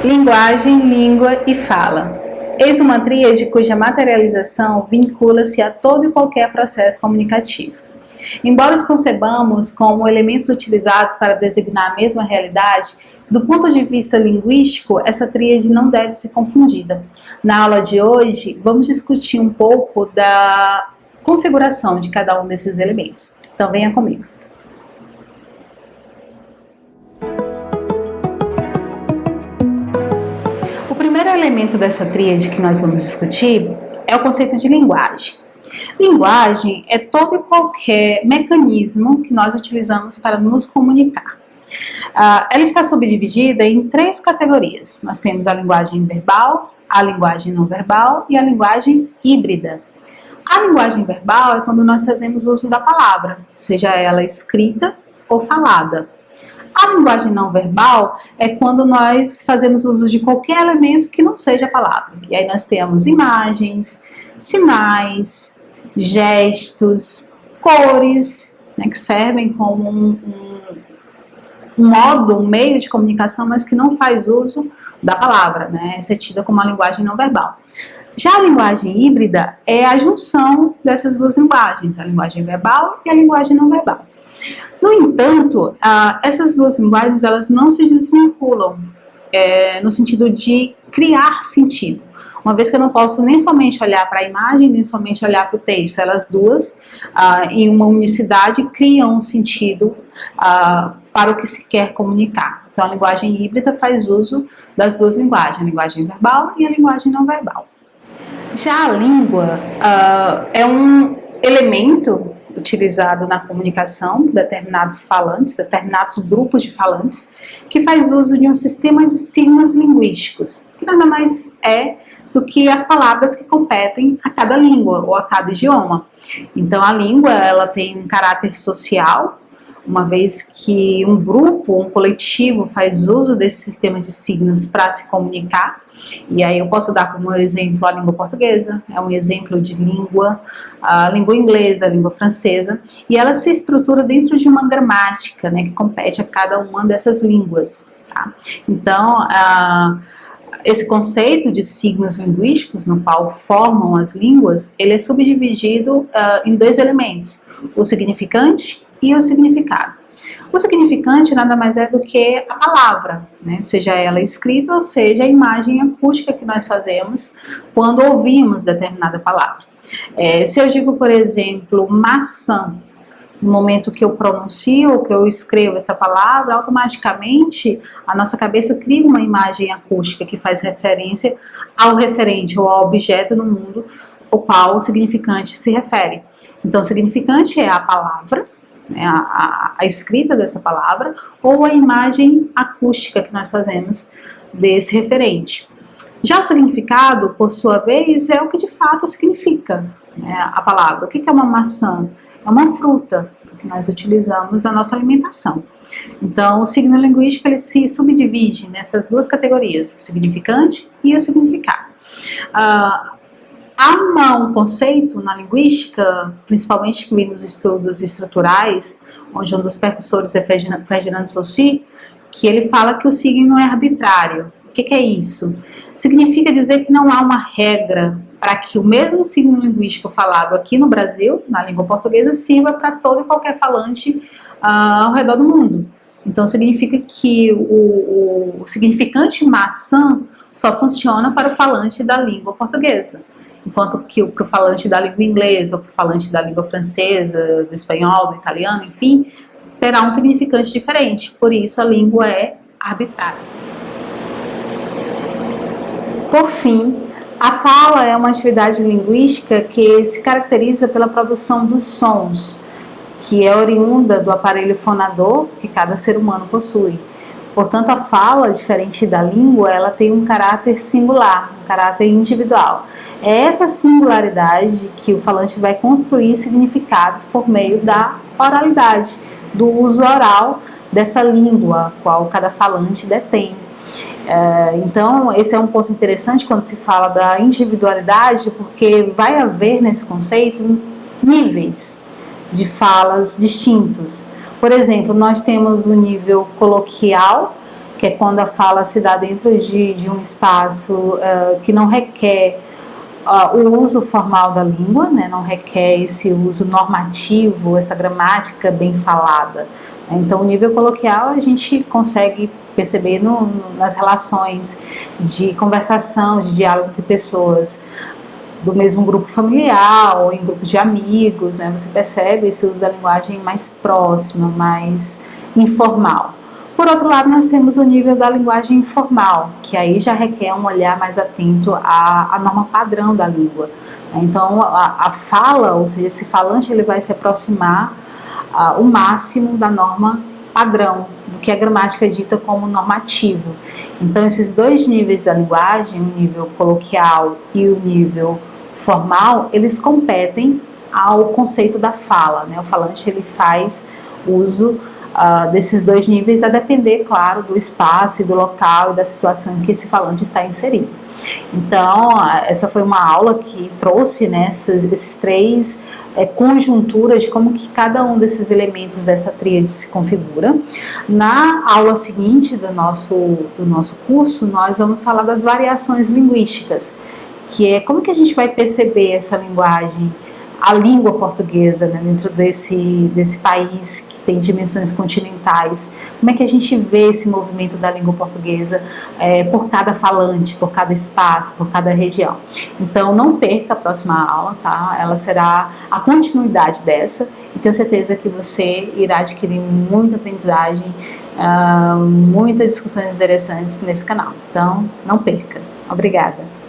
Linguagem, língua e fala. Eis uma tríade cuja materialização vincula-se a todo e qualquer processo comunicativo. Embora os concebamos como elementos utilizados para designar a mesma realidade, do ponto de vista linguístico, essa tríade não deve ser confundida. Na aula de hoje, vamos discutir um pouco da configuração de cada um desses elementos. Então venha comigo. O primeiro elemento dessa tríade que nós vamos discutir é o conceito de linguagem. Linguagem é todo e qualquer mecanismo que nós utilizamos para nos comunicar. Ela está subdividida em três categorias. Nós temos a linguagem verbal, a linguagem não verbal e a linguagem híbrida. A linguagem verbal é quando nós fazemos uso da palavra, seja ela escrita ou falada. A linguagem não verbal é quando nós fazemos uso de qualquer elemento que não seja a palavra. E aí nós temos imagens, sinais, gestos, cores, né, que servem como um modo, um meio de comunicação, mas que não faz uso da palavra, né? Essa é tida como uma linguagem não verbal. Já a linguagem híbrida é a junção dessas duas linguagens, a linguagem verbal e a linguagem não verbal. No entanto, essas duas linguagens elas não se desvinculam no sentido de criar sentido. Uma vez que eu não posso nem somente olhar para a imagem, nem somente olhar para o texto, elas duas, em uma unicidade, criam um sentido para o que se quer comunicar. Então, a linguagem híbrida faz uso das duas linguagens, a linguagem verbal e a linguagem não verbal. Já a língua é um elemento utilizado na comunicação, determinados falantes, determinados grupos de falantes, que faz uso de um sistema de signos linguísticos, que nada mais é do que as palavras que competem a cada língua ou a cada idioma. Então a língua ela tem um caráter social, uma vez que um grupo, um coletivo faz uso desse sistema de signos para se comunicar. E aí eu posso dar como exemplo a língua portuguesa, é um exemplo de língua, a língua inglesa, a língua francesa, e ela se estrutura dentro de uma gramática, né, que compete a cada uma dessas línguas. Tá? Então, esse conceito de signos linguísticos, no qual formam as línguas, ele é subdividido em dois elementos, o significante e o significado. O significante nada mais é do que a palavra, né? Seja ela escrita ou seja a imagem acústica que nós fazemos quando ouvimos determinada palavra. Se eu digo, por exemplo, maçã, no momento que eu pronuncio ou que eu escrevo essa palavra, automaticamente a nossa cabeça cria uma imagem acústica que faz referência ao referente ou ao objeto no mundo ao qual o significante se refere. Então, o significante é a palavra, né, a escrita dessa palavra ou a imagem acústica que nós fazemos desse referente. Já o significado, por sua vez, é o que de fato significa, né, a palavra. O que é uma maçã? É uma fruta que nós utilizamos na nossa alimentação. Então, o signo linguístico ele se subdivide nessas duas categorias, o significante e o significado. Há um conceito na linguística, principalmente que vem nos estudos estruturais, onde um dos precursores é Ferdinand Saussure, que ele fala que o signo é arbitrário. O que é isso? Significa dizer que não há uma regra para que o mesmo signo linguístico falado aqui no Brasil, na língua portuguesa, sirva para todo e qualquer falante ao redor do mundo. Então significa que o significante maçã só funciona para o falante da língua portuguesa, enquanto que para o falante da língua inglesa, ou para o falante da língua francesa, do espanhol, do italiano, enfim, terá um significante diferente. Por isso a língua é arbitrária. Por fim, a fala é uma atividade linguística que se caracteriza pela produção dos sons, que é oriunda do aparelho fonador que cada ser humano possui. Portanto, a fala, diferente da língua, ela tem um caráter singular, um caráter individual. É essa singularidade que o falante vai construir significados por meio da oralidade, do uso oral dessa língua, a qual cada falante detém. Então, esse é um ponto interessante quando se fala da individualidade, porque vai haver nesse conceito níveis de falas distintos. Por exemplo, nós temos o nível coloquial, que é quando a fala se dá dentro de um espaço que não requer o uso formal da língua, né, não requer esse uso normativo, essa gramática bem falada. Então, o nível coloquial a gente consegue perceber nas relações de conversação, de diálogo entre pessoas do mesmo grupo familiar ou em grupo de amigos, né, você percebe esse uso da linguagem mais próxima, mais informal. Por outro lado, nós temos o nível da linguagem informal, que aí já requer um olhar mais atento à norma padrão da língua. Então, a fala, ou seja, esse falante, ele vai se aproximar o máximo da norma padrão, do que a gramática dita como normativo. Então, esses dois níveis da linguagem, o nível coloquial e o nível formal, eles competem ao conceito da fala, né? O falante, ele faz uso desses dois níveis, a depender, claro, do espaço e do local e da situação em que esse falante está inserido. Então, essa foi uma aula que trouxe, né, esses três conjunturas de como que cada um desses elementos dessa tríade se configura. Na aula seguinte do nosso curso, nós vamos falar das variações linguísticas, que é como que a gente vai perceber essa linguagem, a língua portuguesa, né, dentro desse país que tem dimensões continentais. Como é que a gente vê esse movimento da língua portuguesa por cada falante, por cada espaço, por cada região. Então, não perca a próxima aula, tá? Ela será a continuidade dessa e tenho certeza que você irá adquirir muita aprendizagem, muitas discussões interessantes nesse canal. Então, não perca. Obrigada!